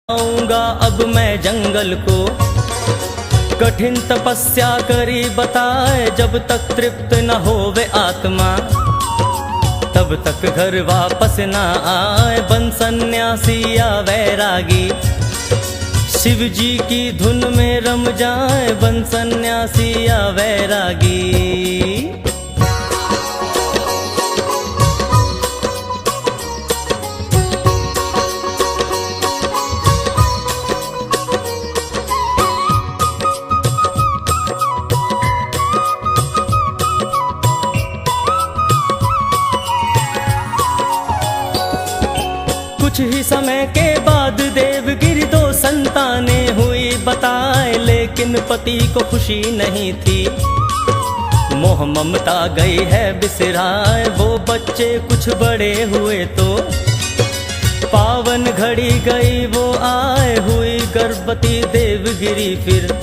आऊंगा अब मैं जंगल को, कठिन तपस्या करी बताए, जब तक तृप्त न होवे आत्मा तब तक घर वापस न आए। बन सन्यासी या वैरागी, शिव जी की धुन में रम जाए, बन सन्यासी या वैरागी। कुछ ही समय के बाद देवगिरी दो संतानें हुई बताए, लेकिन पति को खुशी नहीं थी, मोह ममता गई है बिसराए। वो बच्चे कुछ बड़े हुए तो पावन घड़ी गई वो आए, हुई गर्भवती देवगिरी फिर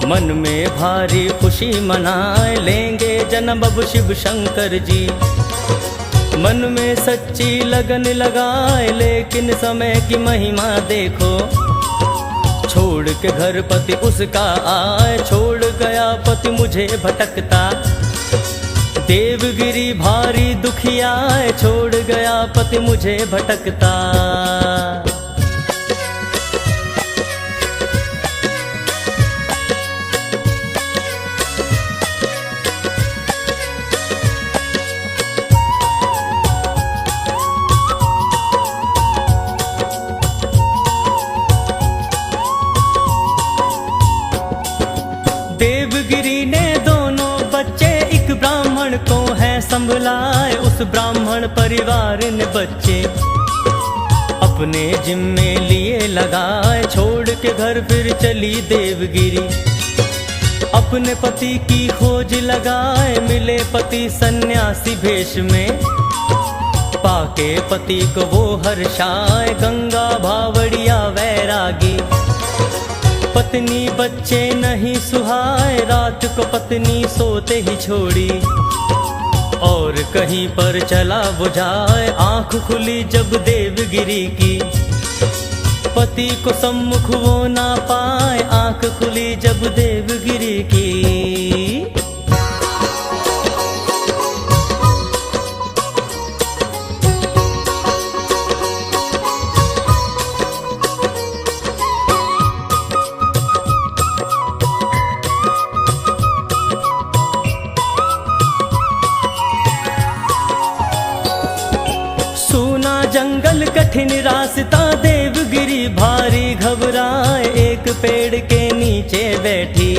मन में भारी खुशी मनाए, लेंगे जन्म अब शिव शंकर जी। मन में सच्ची लगन लगाए, लेकिन समय की महिमा देखो, छोड़ के घर पति उसका आए, छोड़ गया पति मुझे भटकता, देवगिरी भारी दुखियाए, छोड़ गया पति मुझे भटकता। देवगिरी ने दोनों बच्चे एक ब्राह्मण को है संभलाए, उस ब्राह्मण परिवार ने बच्चे अपने जिम्मे लिए लगाए, छोड़ के घर फिर चली देवगिरी, अपने पति की खोज लगाए, मिले पति सन्यासी भेष में, पाके पति को वो हर्षाए, गंगा भावड़िया वैरागी, पत्नी बच्चे नहीं सुहाए, रात को पत्नी सोते ही छोड़ी, और कहीं पर चला बुझाए। आंख खुली जब देवगिरी की, पति को सम्मुख वो ना पाए, आंख खुली जब देवगिरी की। जंगल कठिन रास्ता, देवगिरी भारी घबराए, एक पेड़ के नीचे बैठी,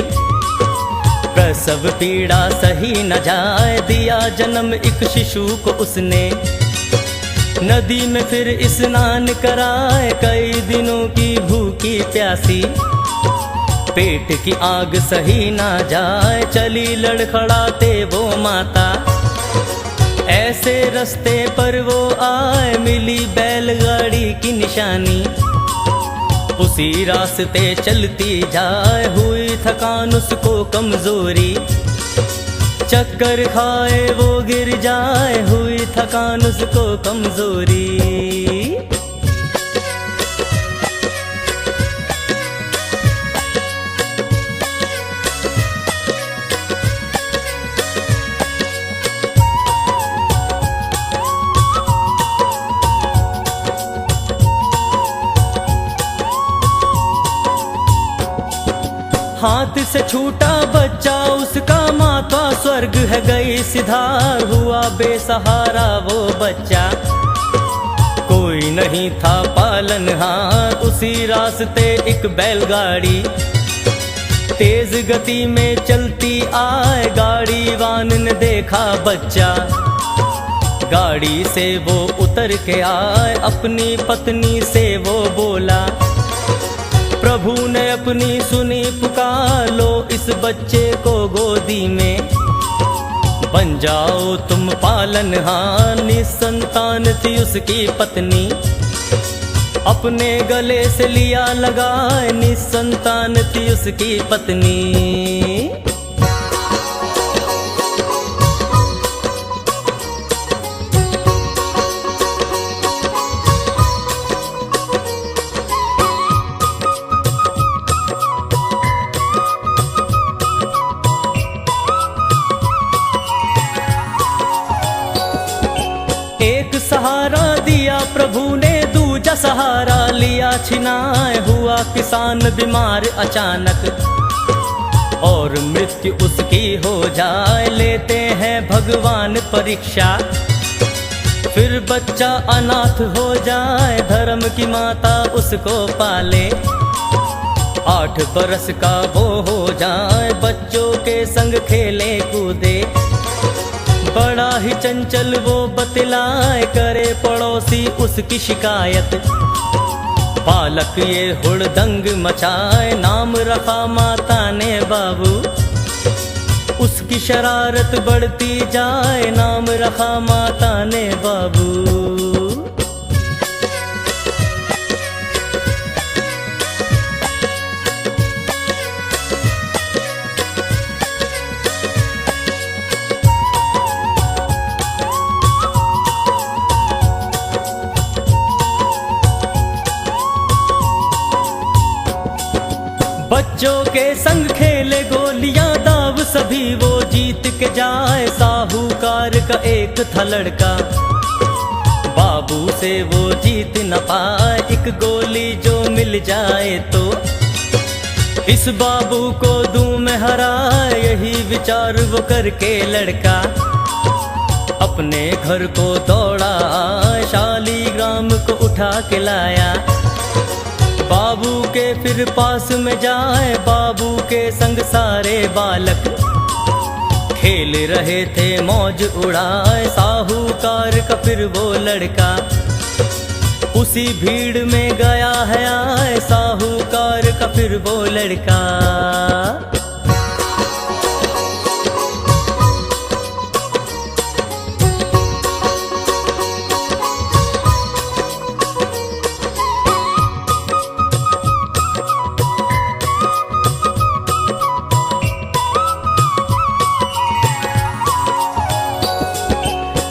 प्रसव पीड़ा सही न जाए, दिया जन्म एक शिशु को उसने, नदी में फिर स्नान कराए, कई दिनों की भूखी प्यासी, पेट की आग सही ना जाए, चली लड़खड़ाते वो माता, ऐसे रास्ते पर वो आए, मिली बैलगाड़ी की निशानी, उसी रास्ते चलती जाए, हुई थकान उसको कमजोरी, चक्कर खाए वो गिर जाए, हुई थकान उसको कमजोरी। हाथ से छूटा बच्चा उसका, माता स्वर्ग है गई सिधार, हुआ बेसहारा वो बच्चा, कोई नहीं था पालनहार, उसी रास्ते एक बैलगाड़ी तेज गति में चलती आए, गाड़ी वान ने देखा बच्चा, गाड़ी से वो उतर के आए, अपनी पत्नी से वो बोला, प्रभु ने अपनी सुनी पुकार, लो इस बच्चे को गोदी में, बन जाओ तुम पालनहार। निसंतान थी उसकी पत्नी, अपने गले से लिया लगाए, निसंतान थी उसकी पत्नी। बच्चा सहारा लिया छिनाए, हुआ किसान बीमार अचानक और मृत्यु उसकी हो जाए। लेते हैं भगवान परीक्षा, फिर बच्चा अनाथ हो जाए। धर्म की माता उसको पाले, 8 बरस का वो हो जाए। बच्चों के संग खेले कूदे, बड़ा ही चंचल वो बतलाए। करे पड़ोसी उसकी शिकायत, बालक ये हुड़दंग मचाए। नाम रखा माता ने बाबू, उसकी शरारत बढ़ती जाए। नाम रखा माता ने बाबू। बच्चों के संग खेले गोलियां दाव, सभी वो जीत के जाए। साहूकार का एक था लड़का, बाबू से वो जीत न पाए। एक गोली जो मिल जाए तो इस बाबू को दूं मैं हराए। यही विचार वो करके लड़का अपने घर को दौड़ा, शालीग्राम को उठा के लाया। बाबू के फिर पास में जाए, बाबू के संग सारे बालक खेल रहे थे मौज उड़ाए। साहूकार का फिर वो लड़का उसी भीड़ में गया है आए। साहूकार का फिर वो लड़का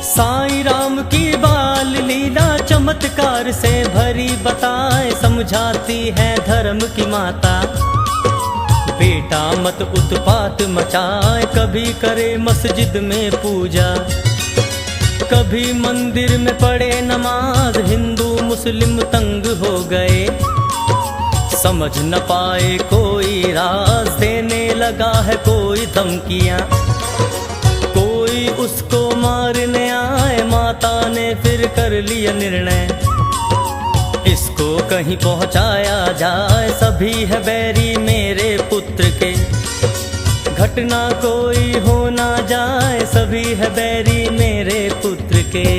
साईं राम की बाल लीला चमत्कार से भरी बताए। समझाती है धर्म की माता, बेटा मत उत्पात मचाए। कभी करे मस्जिद में पूजा, कभी मंदिर में पढ़े नमाज। हिंदू मुस्लिम तंग हो गए, समझ न पाए कोई राज। देने लगा है कोई धमकियां, कोई उसको मारने आए। माता ने फिर कर लिया निर्णय, इसको कहीं पहुंचाया जाए। सभी है बैरी मेरे पुत्र के, घटना कोई हो ना जाए। सभी है बैरी मेरे पुत्र के।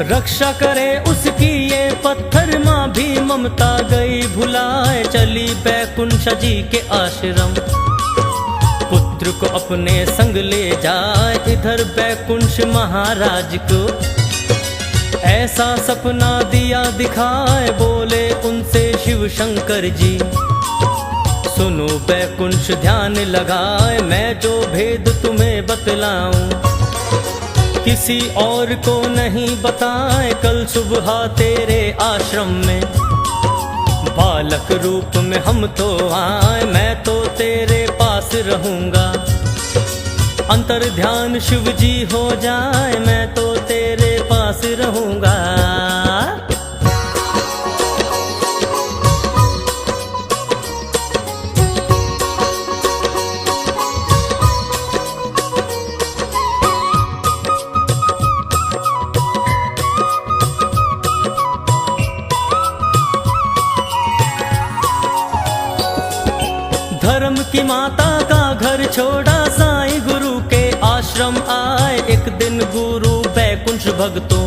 रक्षा करे उसकी ये पत्थर, माँ भी ममता गई भुलाए। चली बैकुंठ जी के आश्रम, पुत्र को अपने संग ले जाए। इधर बैकुंठ महाराज को ऐसा सपना दिया दिखाए। बोले उनसे शिव शंकर जी, सुनो बैकुंठ ध्यान लगाए। मैं जो भेद तुम्हें बतलाऊं, किसी और को नहीं बताए। कल सुबह तेरे आश्रम में बालक रूप में हम तो आए। मैं तो तेरे पास रहूंगा, अंतर ध्यान शिव जी हो जाए। मैं तो तेरे पास रहूंगा। धर्म की माता का घर छोड़ा, साईं गुरु के आश्रम आए। एक दिन गुरु बैकुंठ भक्तों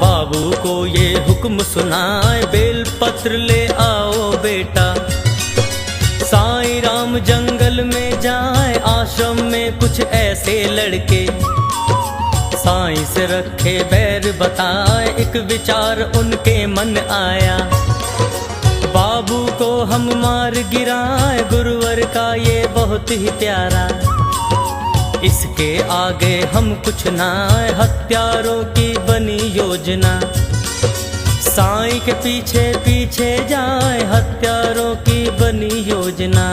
बाबू को ये हुक्म सुनाए। बेल पत्र ले आओ बेटा, साईं राम जंगल में जाए। आश्रम में कुछ ऐसे लड़के साईं से रखे बैर बताए। एक विचार उनके मन आया, बाबू को हम मार गिराए। गुरुवर का ये बहुत ही प्यारा इसके आगे हम कुछ ना, हत्यारों की बनी योजना। साईं के पीछे पीछे जाए, हत्यारों की बनी योजना।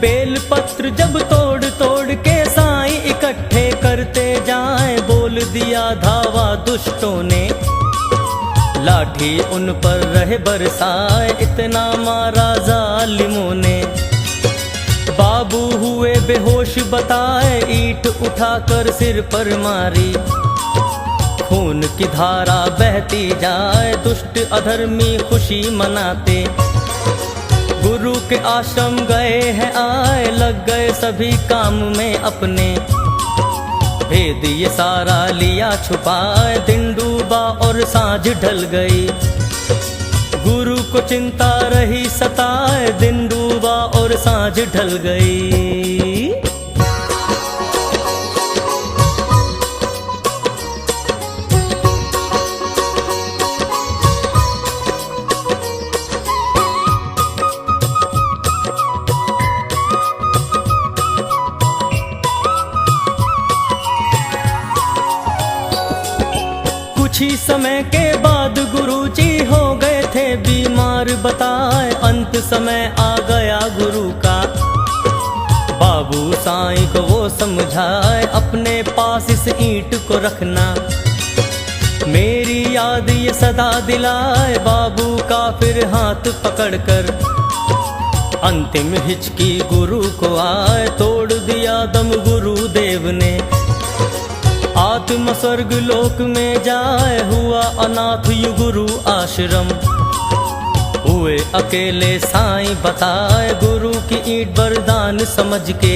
बेलपत्र जब तोड़ तोड़ के साईं इकट्ठे करते जाए, बोल दिया धावा दुष्टों ने, लाठी उन पर रहे बरसाए, इतना मारा जालिमों ने। बाबू हुए बेहोश बताए, ईंट उठाकर सिर पर मारी, खून की धारा बहती जाए, दुष्ट अधर्मी खुशी मनाते। गुरु के आश्रम गए हैं आए, लग गए सभी काम में अपने, भेद ये सारा लिया छुपाए, दिन डूबा और सांझ ढल गई। गुरु को चिंता रही सताए, दिन डूबा और सांझ ढल गई। कुछ ही समय के बाद गुरुजी हो गए थे बीमार बताए, अंत समय आ गया गुरु का। बाबू साईं को वो समझाए, अपने पास इस ईंट को रखना, मेरी याद ये सदा दिलाए। बाबू का फिर हाथ पकड़कर अंतिम हिचकी गुरु को आए, तोड़ दिया दम गुरुदेव ने। आत्म स्वर्ग लोक में जाए, हुआ अनाथ यु गुरु आश्रम। हुए अकेले साईं बताए, गुरु की ईंट वरदान समझ के।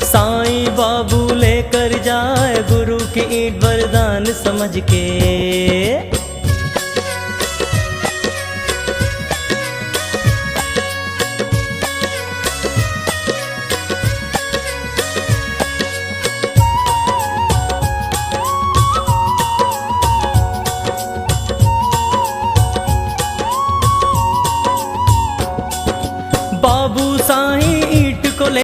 साईं बाबू लेकर जाए, गुरु की ईंट वरदान समझ के। बाबू साईं